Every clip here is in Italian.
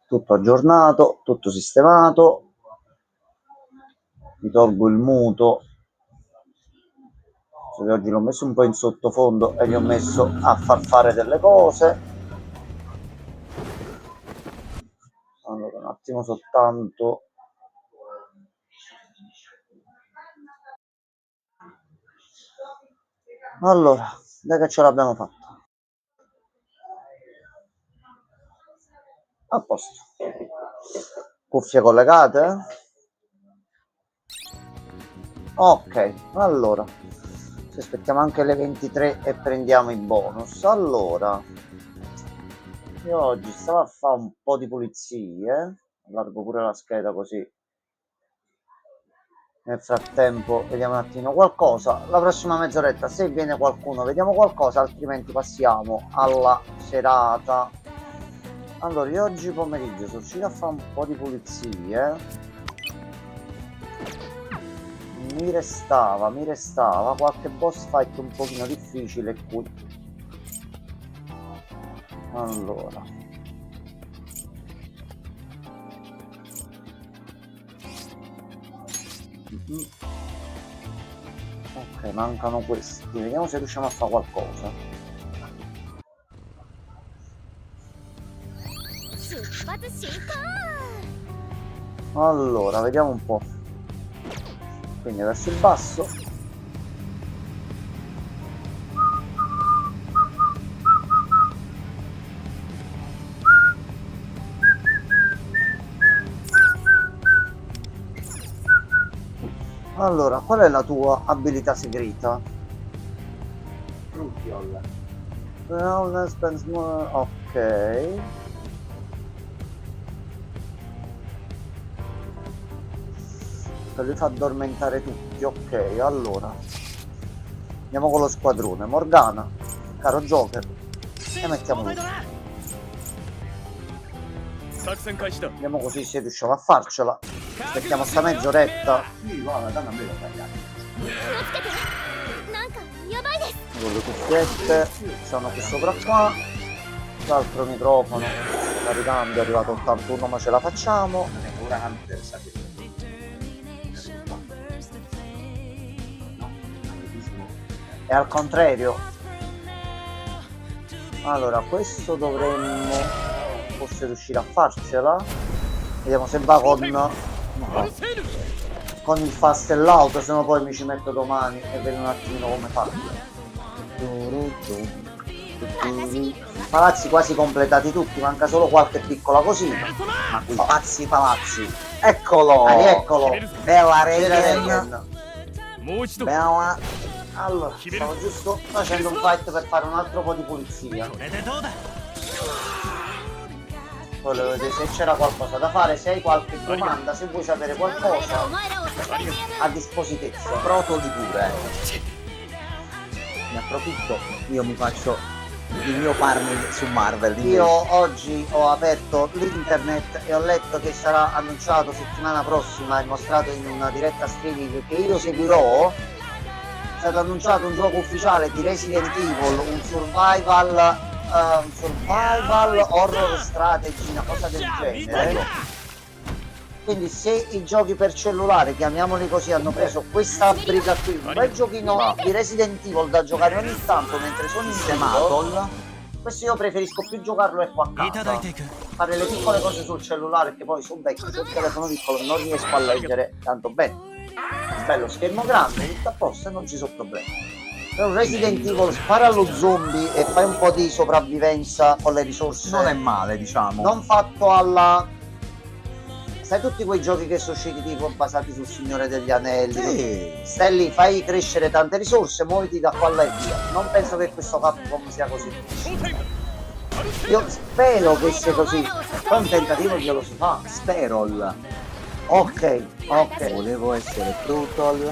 Tutto aggiornato, tutto sistemato. Mi tolgo il muto, perché oggi l'ho messo un po' in sottofondo e gli ho messo a far fare delle cose. Allora, un attimo soltanto. Allora, dai che ce l'abbiamo fatta. A posto. Cuffie collegate? Ok, allora. Ci aspettiamo anche le 23 e prendiamo i bonus. Allora, io oggi stavo a fare un po' di pulizie. Allargo pure la scheda così. Nel frattempo vediamo un attimo qualcosa. La prossima mezz'oretta, se viene qualcuno, vediamo qualcosa, altrimenti passiamo alla serata. Allora, io oggi pomeriggio sono uscito a fare un po' di pulizie. Mi restava qualche boss fight un pochino difficile qui. Allora, ok, mancano questi. Vediamo se riusciamo a fare qualcosa. Allora, vediamo un po'. Quindi verso il basso. Allora, qual è la tua abilità segreta? Ok. Li fa addormentare tutti. Ok, allora andiamo con lo squadrone. Morgana, caro Joker, e mettiamo lui. Vediamo così se riusciamo a farcela. Aspettiamo sta mezz'oretta. Con le cuffiette, sono qui sopra qua. L'altro microfono caricando, è arrivato 81, ma ce la facciamo. E al contrario. Allora, questo dovremmo forse riuscire a farcela. Vediamo se va con il fast e l'auto, se no poi mi ci metto domani e vedo un attimino come farlo. Palazzi quasi completati tutti, manca solo qualche piccola cosina. Ma quei palazzi. Eccolo! Eccolo! Bella Regen! Bella! Allora, stavo giusto facendo un fight per fare un altro po' di pulizia. Volevo vedere se c'era qualcosa da fare, se hai qualche domanda, se vuoi sapere qualcosa, a disposizione. Protoli pure. Ne approfitto, io mi faccio il mio farming su Marvel. Io oggi ho aperto l'internet e ho letto che sarà annunciato settimana prossima e mostrato in una diretta streaming che io seguirò. È stato annunciato un gioco ufficiale di Resident Evil, un survival horror strategy, una cosa del genere. Quindi se i giochi per cellulare, chiamiamoli così, hanno preso questa briga qui, un bel giochino di Resident Evil da giocare ogni tanto mentre sono in sematol, questo io preferisco più giocarlo ecco a casa, fare le piccole cose sul cellulare, perché poi sul vecchio, sul telefono piccolo non riesco a leggere tanto bene. Bello schermo grande, tutto a posto e non ci sono problemi. Per un Resident Evil spara allo zombie e fai un po' di sopravvivenza con le risorse. Non è male, diciamo. Non fatto alla... Sai tutti quei giochi che sono usciti tipo basati sul Signore degli Anelli? Sì. Stai lì, fai crescere tante risorse, muoviti da qua e via. Non penso che questo Capcom sia così. Io spero che sia così. Poi un tentativo glielo si fa. Sperol. Ok. Volevo essere Brutal.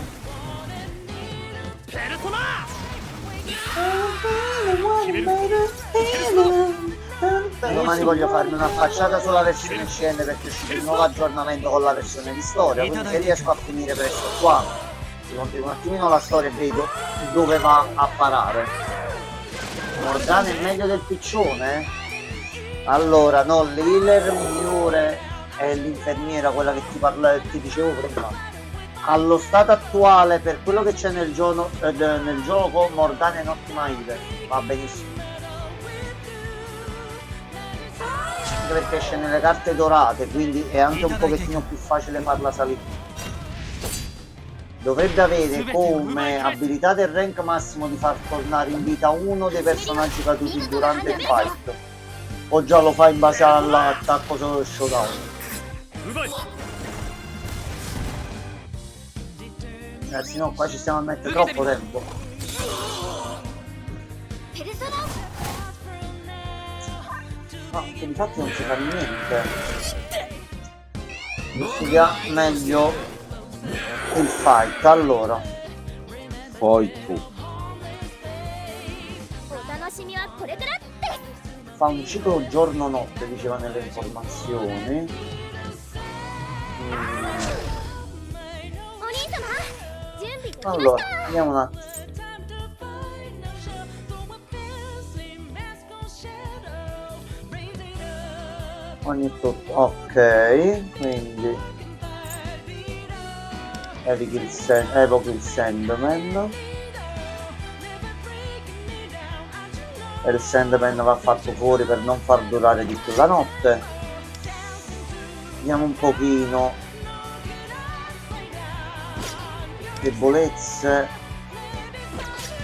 Domani voglio farmi una facciata sulla versione scene perché c'è un nuovo aggiornamento con la versione di storia, quindi se riesco a finire presto qua si continua un attimino la storia e vedo dove va a parare. Morgana è meglio del piccione? Allora, no, l'healer migliore è l'infermiera, quella che ti dicevo prima. Allo stato attuale, per quello che c'è nel gioco, Morgana è un'ottima healer, va benissimo. Anche perché esce nelle carte dorate, quindi è anche un pochettino più facile farla salire. Dovrebbe avere come abilità del rank massimo di far tornare in vita uno dei personaggi caduti durante il fight. O già lo fa in base all'attacco solo showdown. Ragazzi, no, qua ci stiamo a mettere troppo tempo. No, che di fatto non si fa niente. Studia meglio il fight. Allora, Poi tu. fa un ciclo giorno-notte, diceva nelle informazioni. Allora, andiamo un attimo. Ogni tutto, ok, quindi evochi il Sandman. E il Sandman va fatto fuori per non far durare di più la notte. Vediamo un pochino. Debolezze.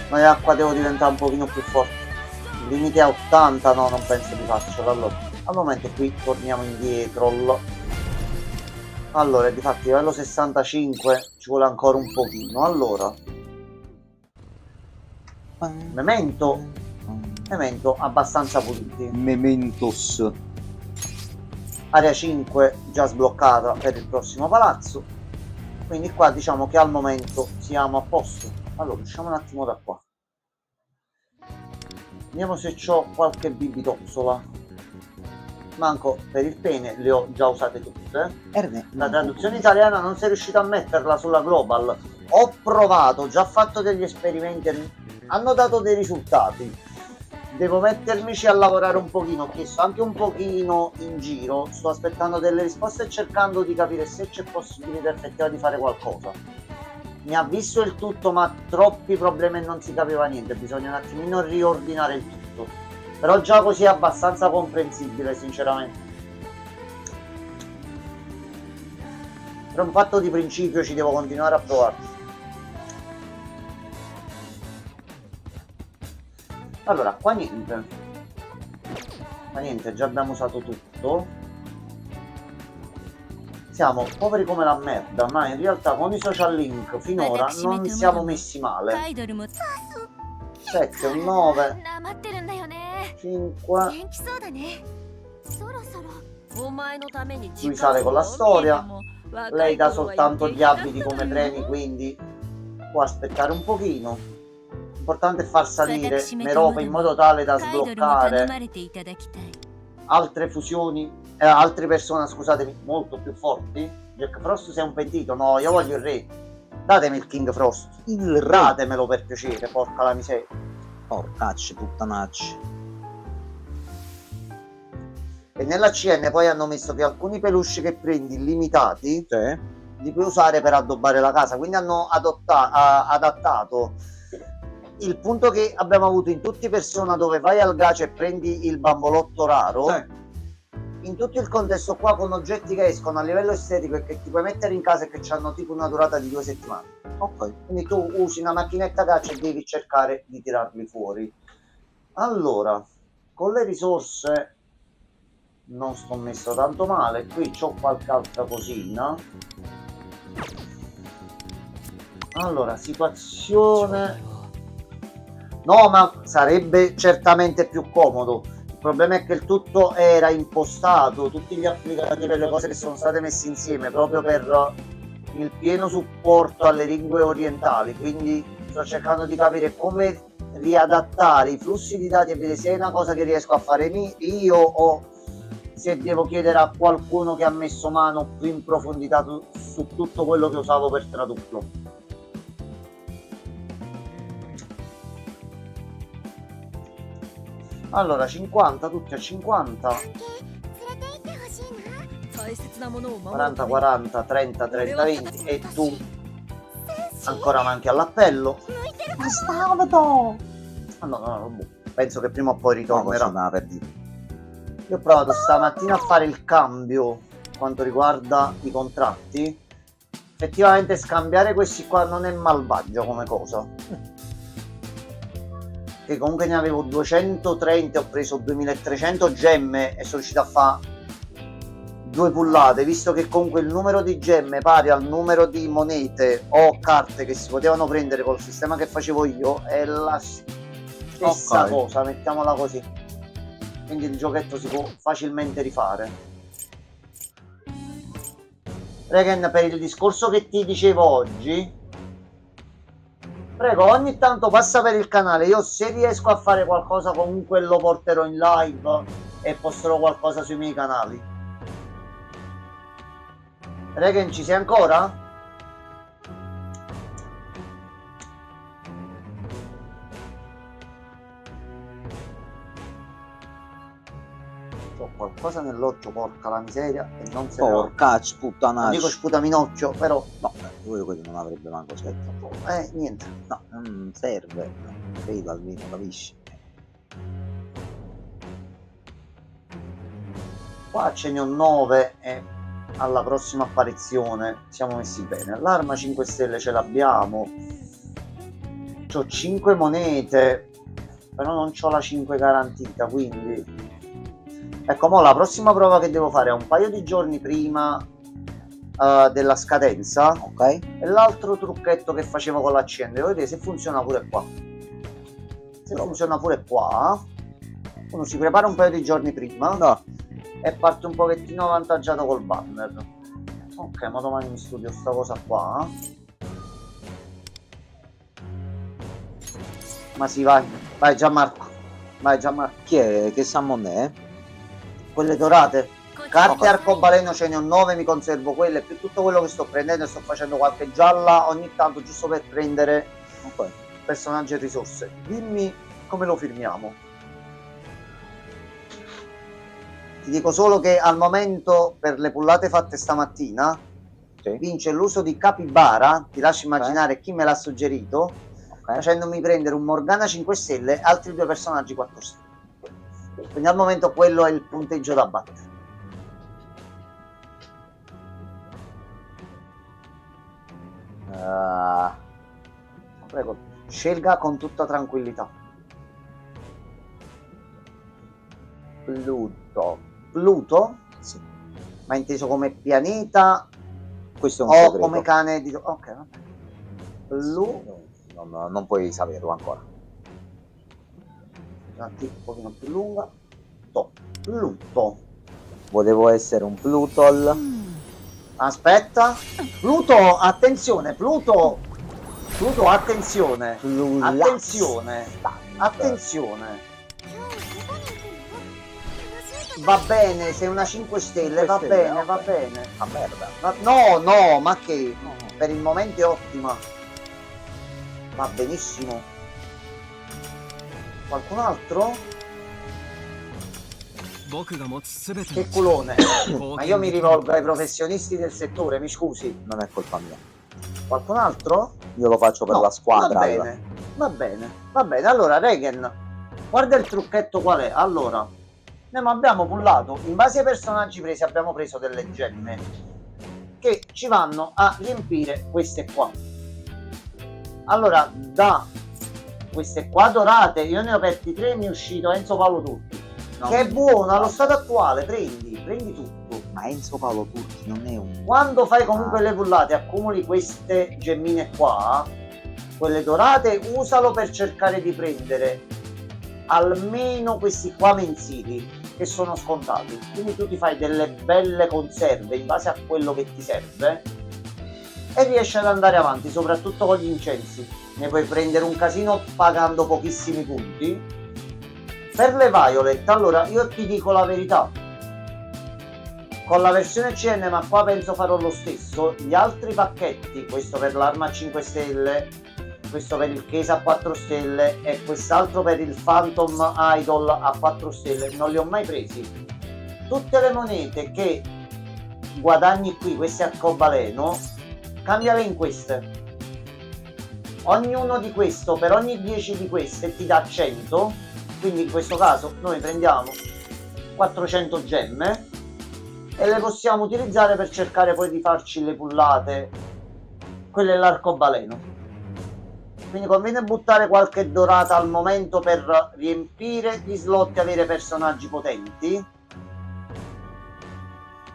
Ma l'acqua devo diventare un pochino più forte. Limite a 80, no, non penso di farcela. Allora, al momento qui torniamo indietro. Allora, difatti livello 65 ci vuole ancora un pochino. Allora, Memento abbastanza puliti. Mementos. Area 5 già sbloccata per il prossimo palazzo. Quindi qua diciamo che al momento siamo a posto. Allora, usciamo un attimo da qua. Vediamo se ho qualche bibitozzola. Manco per il pene, le ho già usate tutte. La traduzione italiana non sei riuscito a metterla sulla global. Ho provato, ho già fatto degli esperimenti, hanno dato dei risultati. Devo mettermici a lavorare un pochino, ho chiesto anche un pochino in giro, sto aspettando delle risposte e cercando di capire se c'è possibilità effettiva di fare qualcosa. Mi ha visto il tutto, ma troppi problemi e non si capiva niente, bisogna un attimino riordinare il tutto. Però già così è abbastanza comprensibile, sinceramente. Per un fatto di principio ci devo continuare a provare. Allora, qua niente. Ma niente, già abbiamo usato tutto. Siamo poveri come la merda, ma in realtà con i social link finora non siamo messi male. 7, un 9, 5. Lui sale con la storia. Lei dà soltanto gli abiti come premi, quindi può aspettare un pochino. L'importante è far salire Merope in modo tale da sbloccare altre fusioni, altre persone, scusatemi, molto più forti. Jack Frost sei un pentito? No, io voglio il re. Datemi il King Frost. Il re. Datemelo per piacere, porca la miseria. Porcacci, puttanacci. E nella CN poi hanno messo che alcuni peluche che prendi limitati Sì. li puoi usare per addobbare la casa, quindi hanno adattato il punto che abbiamo avuto in tutti Persona, dove vai al gacha e prendi il bambolotto raro. Sì. In tutto il contesto qua, con oggetti che escono a livello estetico e che ti puoi mettere in casa e che hanno tipo una durata di 2 settimane. Ok, quindi tu usi una macchinetta gacha e devi cercare di tirarli fuori. Allora, con le risorse non sto messo tanto male. Qui c'ho qualche altra cosina. Allora, situazione... No, ma sarebbe certamente più comodo. Il problema è che il tutto era impostato, tutti gli applicativi e le cose che sono state messe insieme proprio per il pieno supporto alle lingue orientali, quindi sto cercando di capire come riadattare i flussi di dati e vedere se è una cosa che riesco a fare io o se devo chiedere a qualcuno che ha messo mano più in profondità su tutto quello che usavo per tradurlo. Allora 50, tutti a 50. 大切なものを守る 40, ために 40, 30, 30, 20 e tu ancora manchi all'appello. No, no, penso che prima o poi ritornerà. No, per dire. Io ho provato stamattina a fare il cambio quanto riguarda i contratti. Effettivamente scambiare questi qua non è malvagio come cosa. Che comunque ne avevo 230, ho preso 2300 gemme e sono riuscito a fare 2 pullate, visto che comunque il numero di gemme pari al numero di monete o carte che si potevano prendere col sistema che facevo io è la stessa cosa, mettiamola così. Quindi il giochetto si può facilmente rifare. Regen, per il discorso che ti dicevo oggi, prego, ogni tanto passa per il canale. Io se riesco a fare qualcosa comunque lo porterò in live e posterò qualcosa sui miei canali. Regen, ci sei ancora? C'ho qualcosa nell'occhio, porca la miseria, e non se ne va. Porca Non puttana. dico sputaminoggio, però No, quello non avrebbe manco senso. niente. No, non serve. Credo almeno, capisci? Qua ce ne ho 9 e alla prossima apparizione siamo messi bene. L'arma 5 stelle ce l'abbiamo. C'ho 5 monete, però non c'ho la 5 garantita, quindi ecco, mo la prossima prova che devo fare è un paio di giorni prima della scadenza, Ok? e l'altro trucchetto che facevo con l'accende, devo vedere se funziona pure qua. Se funziona pure qua, uno si prepara un paio di giorni prima. No. E parte un pochettino avvantaggiato col banner. Ok, ma domani mi studio sta cosa qua. Ma sì, vai Gianmarco. Vai Gianmarco. Chi è? Che Sammon è? Quelle dorate. Carte Ok. arcobaleno ce ne ho 9, mi conservo quelle, più tutto quello che sto prendendo, e sto facendo qualche gialla ogni tanto giusto per prendere Ok. personaggi e risorse. Dimmi come lo firmiamo. Ti dico solo che al momento, per le pullate fatte stamattina, Sì. vince l'uso di Capybara, ti lascio immaginare chi me l'ha suggerito, Ok. facendomi prendere un Morgana 5 stelle e altri 2 personaggi 4 stelle. Quindi al momento quello è il punteggio da battere. Prego, scelga con tutta tranquillità. Pluto? Sì. Ma inteso come pianeta Questo è un o segreto. come cane di... Ok, vabbè. Non puoi saperlo ancora. Un pochino più lunga. Pluto. Volevo essere un Plutol. Aspetta. Pluto, attenzione, Pluto, attenzione. Attenzione. Attenzione. Va bene, sei una 5 stelle, va bene, va bene. Ah, merda. No, ma che? Per il momento è ottima. Va benissimo. Qualcun altro? Che culone. Ma io mi rivolgo ai professionisti del settore, mi scusi. Non è colpa mia. Qualcun altro? Io lo faccio per No, la squadra. Va bene. Allora, Regen, guarda il trucchetto qual è. Allora, noi abbiamo pullato, in base ai personaggi presi, abbiamo preso delle gemme che ci vanno a riempire queste qua. Allora, da queste qua dorate, io ne ho aperti 3 e mi è uscito Enzo Paolo Turchi. No. Che è buono, allo stato attuale, prendi tutto. Ma Enzo Paolo Turchi non è un... Quando fai comunque le pullate, accumuli queste gemmine qua, quelle dorate, usalo per cercare di prendere almeno questi qua mensili, che sono scontati. Quindi tu ti fai delle belle conserve in base a quello che ti serve e riesci ad andare avanti, soprattutto con gli incensi. Ne puoi prendere un casino pagando pochissimi punti. Per le Violet, allora io ti dico la verità, con la versione CN, ma qua penso farò lo stesso, gli altri pacchetti, questo per l'arma 5 stelle questo per il case a 4 stelle e quest'altro per il Phantom Idol a 4 stelle, non li ho mai presi. Tutte le monete che guadagni qui, queste arcobaleno, cambiale in queste. Ognuno di questo, per ogni 10 di queste ti dà 100, quindi in questo caso noi prendiamo 400 gemme e le possiamo utilizzare per cercare poi di farci le pullate, quelle dell'arcobaleno. Quindi conviene buttare qualche dorata al momento per riempire gli slot e avere personaggi potenti.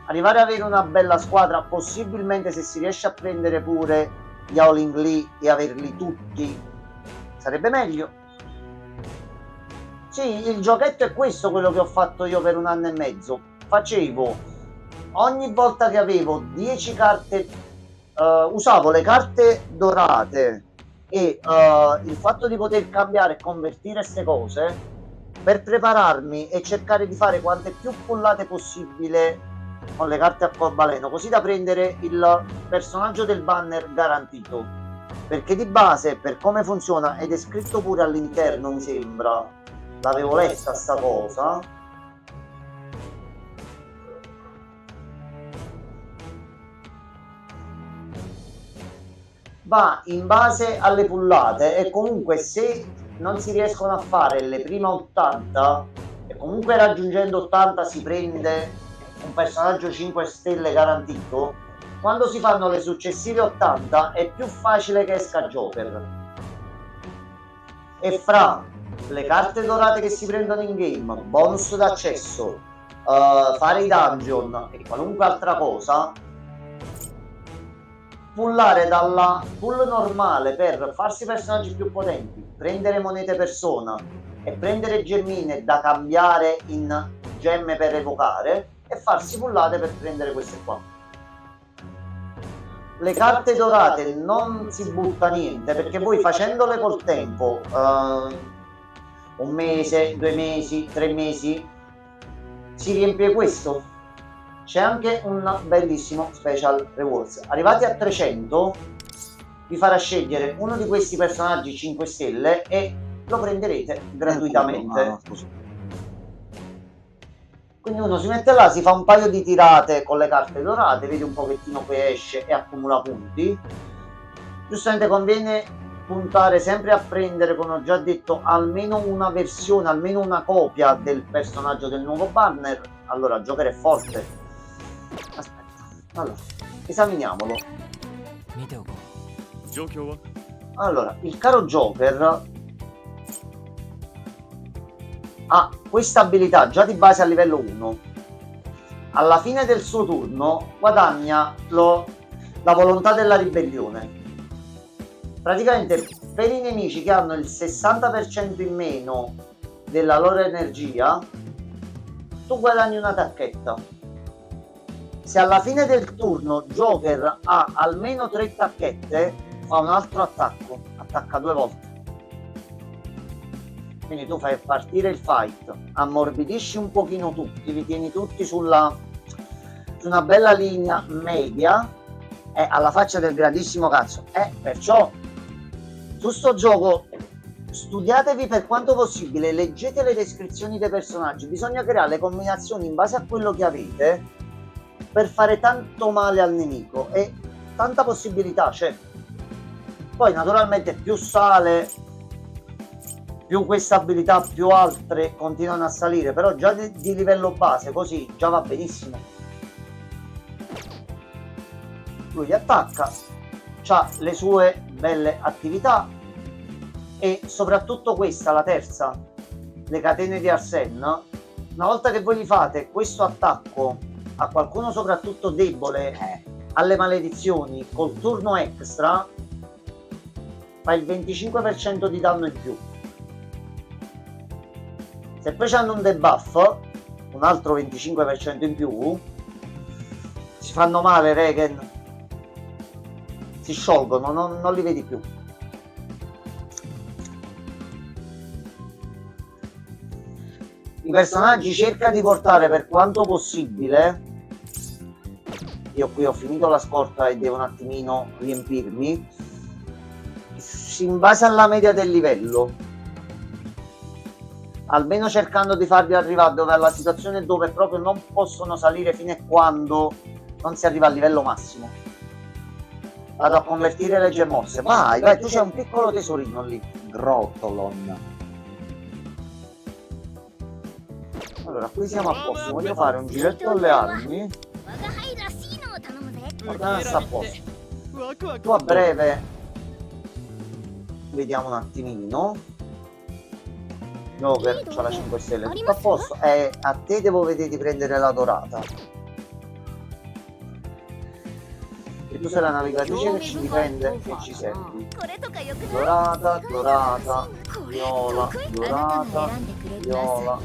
Arrivare ad avere una bella squadra, possibilmente se si riesce a prendere pure gli Howling Lee e averli tutti sarebbe meglio. Sì, il giochetto è questo, quello che ho fatto io per 1 anno e mezzo. Facevo ogni volta che avevo 10 carte, usavo le carte dorate e il fatto di poter cambiare e convertire queste cose per prepararmi e cercare di fare quante più pullate possibile con le carte arcobaleno, così da prendere il personaggio del banner garantito, perché di base, per come funziona, ed è scritto pure all'interno, mi sembra, l'avevo letta sta cosa, va in base alle pullate e comunque se non si riescono a fare le prime 80 e comunque raggiungendo 80 si prende un personaggio 5 stelle garantito, quando si fanno le successive 80 è più facile che esca Joker. E fra le carte dorate che si prendono in game, bonus d'accesso, fare i dungeon e qualunque altra cosa, pullare dalla pool normale per farsi personaggi più potenti, prendere monete persona e prendere gemmine da cambiare in gemme per evocare e farsi pullate per prendere queste qua. Le carte dorate non si butta niente, perché voi facendole col tempo, 1 mese, 2 mesi, 3 mesi, si riempie questo. C'è anche un bellissimo special rewards. Arrivati a 300 vi farà scegliere uno di questi personaggi 5 stelle e lo prenderete gratuitamente. Quindi uno si mette là, si fa un paio di tirate con le carte dorate, vede un pochettino che esce e accumula punti. Giustamente conviene puntare sempre a prendere, come ho già detto, almeno una versione, almeno una copia del personaggio del nuovo banner. Allora, Joker è forte. Aspetta, allora, esaminiamolo. Allora, il caro Joker ha questa abilità già di base a livello 1. Alla fine del suo turno guadagna la volontà della ribellione. Praticamente per i nemici che hanno il 60% in meno della loro energia, tu guadagni una tacchetta. Se alla fine del turno Joker ha almeno 3 tacchette, fa un altro attacco, attacca 2 volte. Quindi tu fai partire il fight, ammorbidisci un pochino tutti, vi tieni tutti su una bella linea media e alla faccia del grandissimo cazzo. Perciò su sto gioco studiatevi per quanto possibile, leggete le descrizioni dei personaggi, bisogna creare le combinazioni in base a quello che avete per fare tanto male al nemico e tanta possibilità c'è. Poi naturalmente più sale, più queste abilità, più altre continuano a salire, però già di livello base così già va benissimo. Lui attacca, ha le sue belle attività e soprattutto questa, la terza, le catene di Arsène. Una volta che voi gli fate questo attacco a qualcuno soprattutto debole alle maledizioni col turno extra, fa il 25% di danno in più. Se poi hanno un debuff, un altro 25% in più, si fanno male Regen, si sciolgono, non li vedi più. I personaggi cerca di portare per quanto possibile, io qui ho finito la scorta e devo un attimino riempirmi, in base alla media del livello, almeno cercando di farvi arrivare dove alla situazione dove proprio non possono salire fino a quando non si arriva al livello massimo. Vado a convertire le gemmosse. Vai, vai, tu c'è un piccolo tesorino lì. Grotolon. Allora, qui siamo a posto. Voglio fare un giretto alle armi. Guarda, sta a posto. Tu a breve vediamo un attimino. Joker c'ha la 5 stelle, tutto a posto. E a te devo vedere di prendere la dorata. E tu sei la navigatrice che ci difende e ci servi. Dorata, dorata, viola, dorata, viola.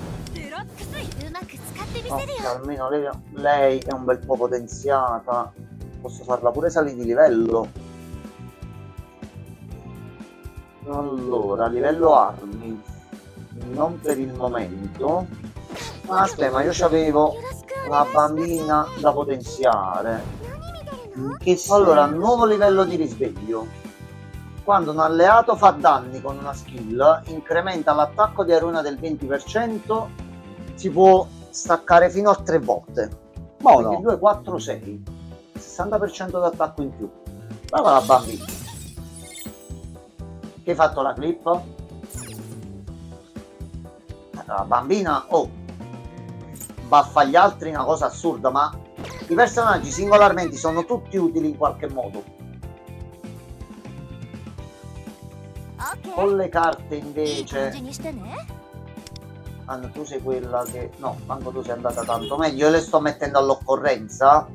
Ok, almeno lei è un bel po' potenziata. Posso farla pure salire di livello. Allora, livello armi. Non per il momento. Ah, aspetta, ma io c'avevo una bambina da potenziare. Allora, nuovo livello di risveglio. Quando un alleato fa danni con una skill, incrementa l'attacco di Aruna del 20%, si può staccare fino a 3 volte. Quindi 2, 4, 6. 60% d'attacco in più. Brava la bambina. Che hai fatto la clip? La bambina, baffa gli altri, una cosa assurda, ma i personaggi singolarmente sono tutti utili in qualche modo. Con le carte invece, Anna, tu sei quella che no, manco tu sei andata tanto meglio, io le sto mettendo all'occorrenza.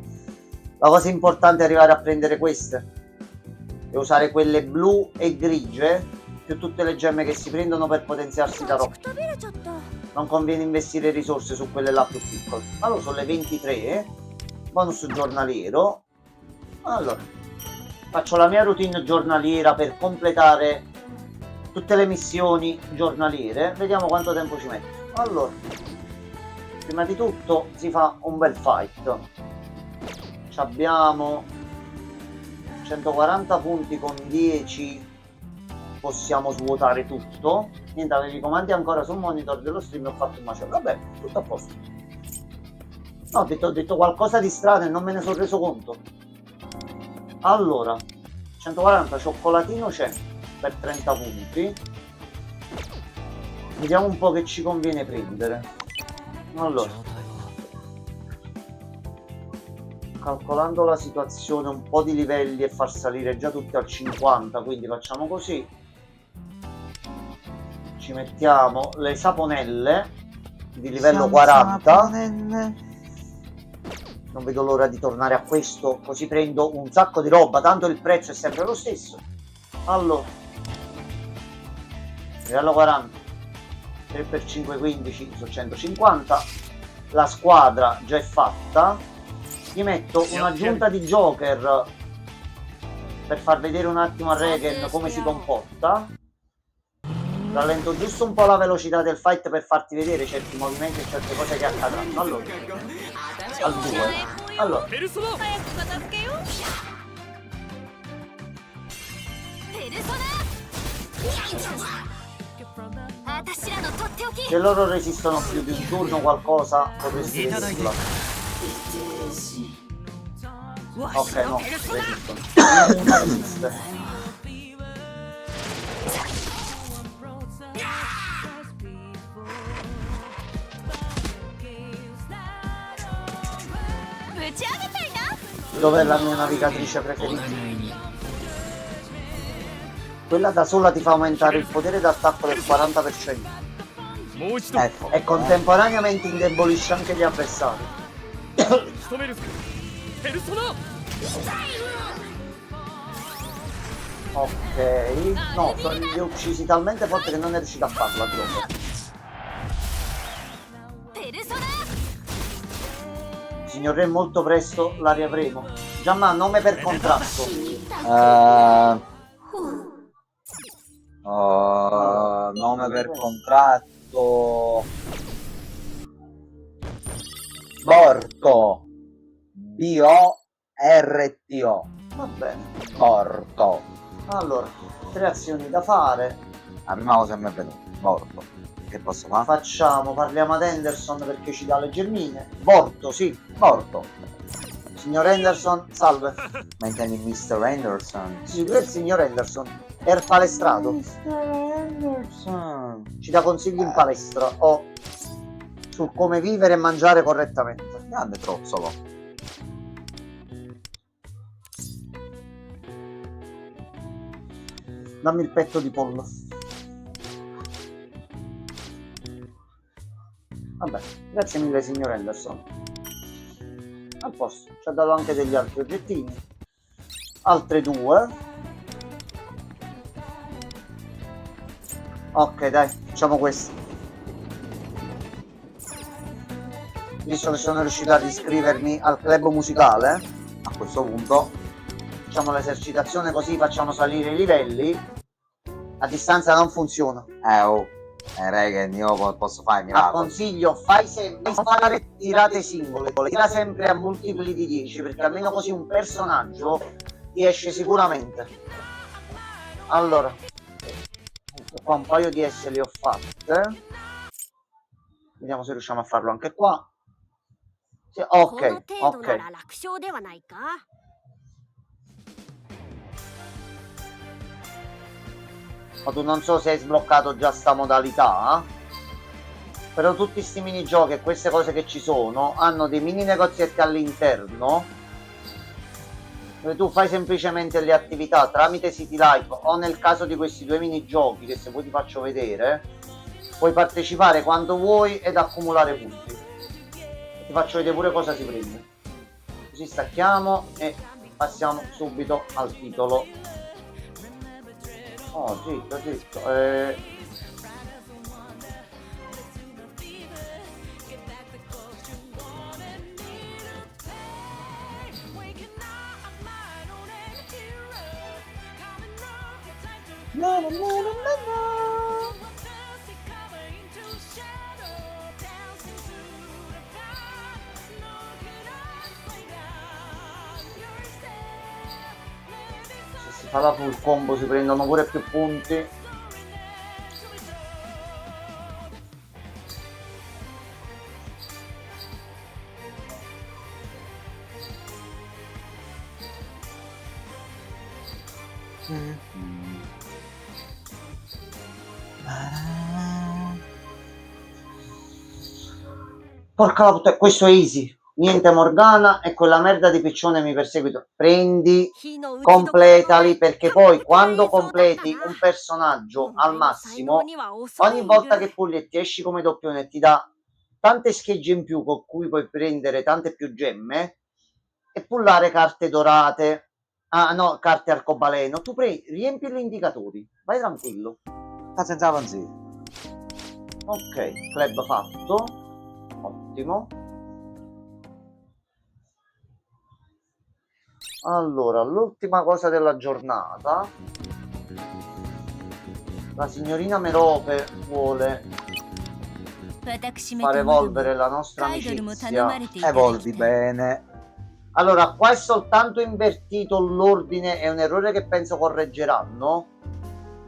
La cosa importante è arrivare a prendere queste e usare quelle blu e grigie più tutte le gemme che si prendono per potenziarsi da roba. Non conviene investire risorse su quelle là più piccole. Allora sono le 23, bonus giornaliero. Allora faccio la mia routine giornaliera per completare tutte le missioni giornaliere. Vediamo quanto tempo ci metto. Allora, prima di tutto si fa un bel fight. Abbiamo 140 punti, con 10 possiamo svuotare tutto. Niente, avevi i comandi ancora sul monitor dello stream e ho fatto un macello. Vabbè, tutto a posto. No, ho detto qualcosa di strano e non me ne sono reso conto. Allora, 140 cioccolatino c'è per 30 punti. Vediamo un po' che ci conviene prendere. Allora, calcolando la situazione, un po' di livelli e far salire già tutti al 50, quindi facciamo così. Ci mettiamo le saponelle di livello 40. Non vedo l'ora di tornare a questo, così prendo un sacco di roba, tanto il prezzo è sempre lo stesso. Allora, livello 40, 3 per 5, 15, sono 150. La squadra già è fatta. Gli metto un'aggiunta di Joker per far vedere un attimo a Regen come si comporta. Rallento giusto un po' la velocità del fight per farti vedere certi movimenti e certe cose che accadranno. Allora, al 2. Allora, se loro resistono più di un turno qualcosa potresti vederla. Ok, no, resistono. Non resiste. Dov'è la mia navigatrice preferita? Quella da sola ti fa aumentare il potere d'attacco del 40%. Ecco, e contemporaneamente indebolisce anche gli avversari. Ok, no, li ho uccisi talmente forte che non è riuscito a farla proprio. Signor Re, molto presto la riavremo. Giamma, nome per contratto. Nome per contratto. Borto. B-O-R-T-O. Va bene. Borto. Allora, 3 azioni da fare. La prima cosa che mi è venuta, morto. Che posso fare? Parliamo ad Henderson perché ci dà le germine. Morto, sì, morto. Signor Henderson, salve. Ma intendi Mr. Anderson? Sì, lui è il signor Henderson. È il palestrato. Mr. Anderson. Ci dà consigli in palestra o su come vivere e mangiare correttamente. Grande trozzolo. Dammi il petto di pollo. Vabbè, grazie mille signor Henderson. A posto, ci ha dato anche degli altri oggettini. Altre 2. Ok, dai, facciamo questo. Visto che sono riuscito ad iscrivermi al club musicale, A questo punto, facciamo l'esercitazione così facciamo salire i livelli. A distanza non funziona. oh, Regen, io posso fare A miracoli. consiglio, fai sempre fare tirate singole, tira sempre a multipli di 10 perché almeno così un personaggio ti esce sicuramente. Allora, qua un paio di S le ho fatte. Vediamo se riusciamo a farlo anche qua. Sì, ok, ok. Ma tu non so se hai sbloccato già sta modalità, però tutti questi minigiochi e queste cose che ci sono hanno dei mini negozietti all'interno dove tu fai semplicemente le attività tramite siti live o nel caso di questi 2 minigiochi che se vuoi ti faccio vedere puoi partecipare quando vuoi ed accumulare punti. Ti faccio vedere pure cosa si prende, così stacchiamo e passiamo subito al titolo. Oh, zitto, zitto. No, no, no, no, no. Se si fa la full combo si prendono pure più punti. Porca la puttana, questo è easy. Niente Morgana e quella merda di piccione mi perseguita. Prendi, completali, perché poi quando completi un personaggio al massimo, ogni volta che pulli e ti esci come doppione ti dà tante schegge in più con cui puoi prendere tante più gemme e pullare carte dorate. Ah no, carte arcobaleno. Tu riempi gli indicatori, vai tranquillo. Sta senza avanzare. Ok, club fatto. Ottimo. Allora, l'ultima cosa della giornata. La signorina Merope vuole far evolvere la nostra amicizia. Evolvi bene. Allora, qua è soltanto invertito l'ordine, è un errore che penso correggeranno.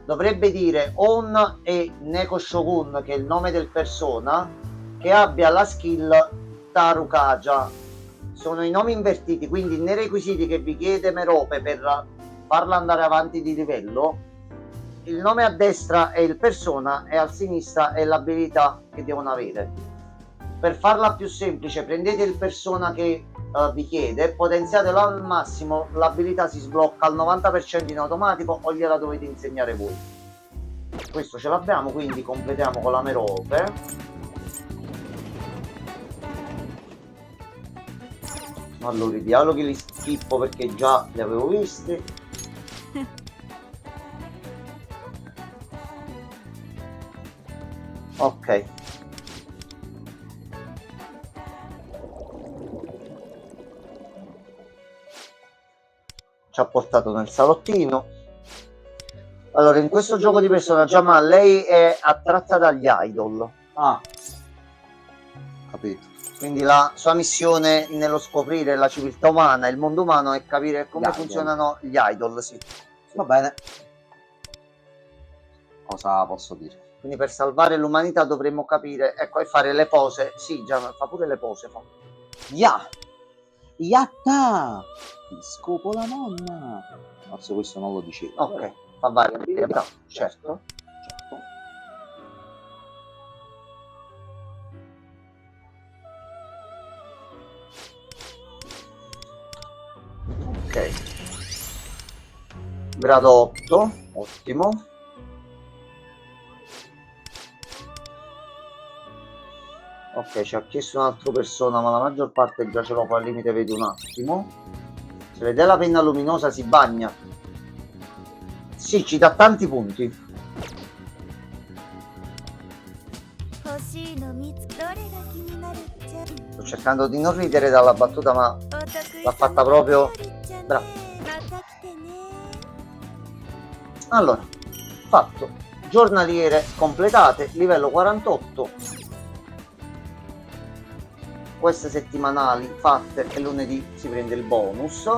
Dovrebbe dire On e Neko Shogun, che è il nome del persona, che abbia la skill Tarukaja. Sono i nomi invertiti, quindi nei requisiti che vi chiede Merope per farla andare avanti di livello, il nome a destra è il persona e a sinistra è l'abilità che devono avere. Per farla più semplice, prendete il persona che vi chiede, potenziatelo al massimo, l'abilità si sblocca al 90% in automatico o gliela dovete insegnare voi. Questo ce l'abbiamo, quindi completiamo con la Merope. Allora i dialoghi li schippo perché già li avevo visti. Ok. Ci ha portato nel salottino. Allora, in questo gioco di personaggio, ma lei è attratta dagli idol. Ah, capito. Quindi la sua missione nello scoprire la civiltà umana e il mondo umano è capire come Gli idol. funzionano gli idol, sì. Sì. Va bene. Cosa posso dire? Quindi per salvare l'umanità dovremmo capire, ecco, e fare le pose. Sì, già, fa pure le pose. Fa. Ya! Yatta! Ti scopo la nonna! Forse questo non lo dicevo. Ok, fa varie abilità, certo. Ok. Grado 8, ottimo. Ok, ci ha chiesto un'altra persona, ma la maggior parte già ce l'ho, poi al limite vedo un attimo. Se vede la penna luminosa si bagna. Sì, ci dà tanti punti. Sto cercando di non ridere dalla battuta, ma l'ha fatta proprio. Bravo. Allora, fatto. Giornaliere completate, livello 48. Queste settimanali fatte e lunedì si prende il bonus.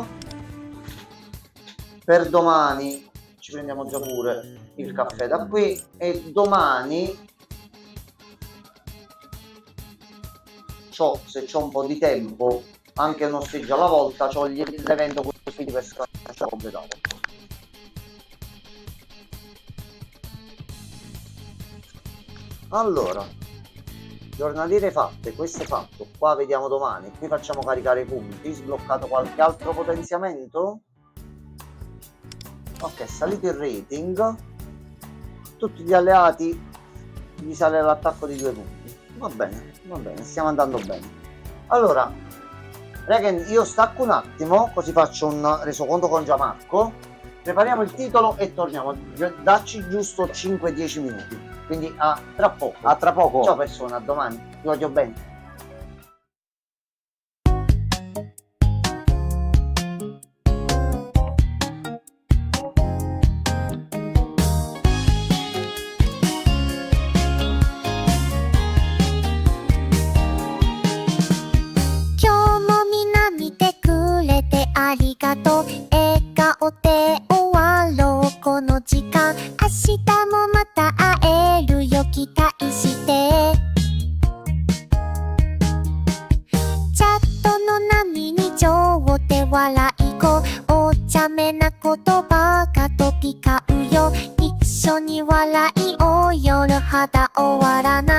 Per domani ci prendiamo già pure il caffè da qui e domani se c'ho un po' di tempo, anche uno stage alla volta, c'ho l'evento con i di personaggio completato. Allora, giornaliere fatte, questo è fatto, qua vediamo domani, qui facciamo caricare i punti, sbloccato qualche altro potenziamento? Ok, salito il rating, tutti gli alleati gli sale l'attacco di 2 punti, va bene, stiamo andando bene. Allora, Regen, io stacco un attimo, così faccio un resoconto con Gianmarco, prepariamo il titolo e torniamo, dacci giusto 5-10 minuti. Quindi a tra poco. A tra poco. Ciao persona, a domani. Ti voglio bene.笑いを夜肌終わらない